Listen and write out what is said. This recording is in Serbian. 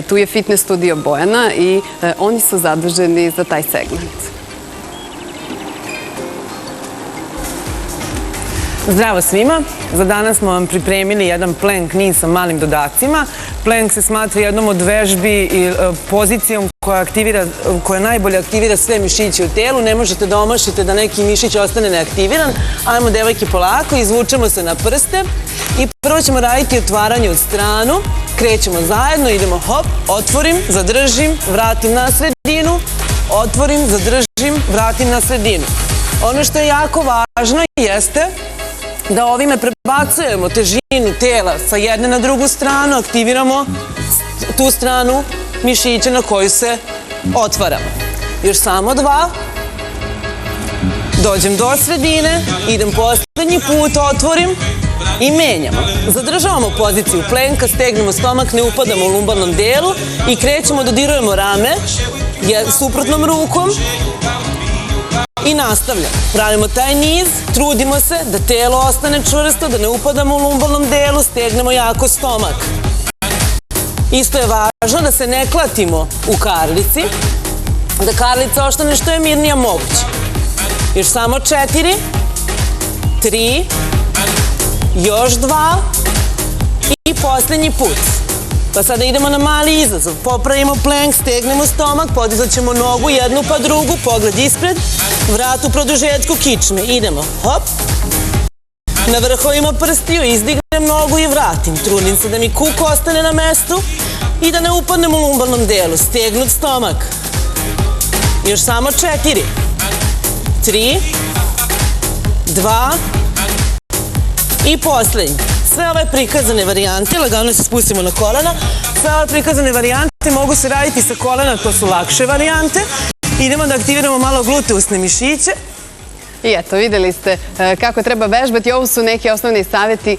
tu je fitness studio Bojana i oni su zaduženi za taj segment. Zdravo svima! Za danas smo vam pripremili jedan plank niz sa malim dodacima. Plank se smatra jednom od vežbi i pozicijom koja najbolje aktivira sve mišiće u telu. Ne možete da omašite da neki mišić ostane neaktiviran. Ajmo, devojke, polako, izvučemo se na prste i prvo ćemo raditi otvaranje od stranu. Krećemo zajedno, idemo hop, otvorim, zadržim, vratim na sredinu, otvorim, zadržim, vratim na sredinu. Ono što je jako važno jeste da ovime prebacujemo težinu tela sa jedne na drugu stranu, aktiviramo tu stranu mišića na koju se otvaramo. Još samo 2. Dođem do sredine, idem poslednji put, otvorim i menjamo. Zadržavamo poziciju plenka, stegnemo stomak, ne upadamo u lumbalnom delu i krećemo, dodirujemo rame suprotnom rukom. I nastavljamo. Pravimo taj niz, trudimo se da telo ostane čvrsto, da ne upadamo u lumbalnom delu, stegnemo jako stomak. Isto je važno da se ne klatimo u karlici, da karlica ostane što je mirnija moguće. Još samo 4, 3, još 2 i poslednji put. Pa sada idemo na mali izazov. Popravimo plank, stegnemo stomak, podizat ćemo nogu jednu pa drugu, pogled ispred, vrat u produžetku kičme. Idemo, hop, na vrhovima prstiju, izdignem nogu i vratim. Trudim se da mi kuk ostane na mestu i da ne upadnem u lumbalnom delu. Stegnut stomak. Još samo 4, 3, 2 i poslednji. Sve ove prikazane varijante, lagano se spustimo na kolena, sve ove prikazane varijante mogu se raditi sa kolena, to su lakše varijante. Idemo da aktiviramo malo gluteusne mišiće. I eto, videli ste kako treba vežbati. Ovo su neki osnovni savjeti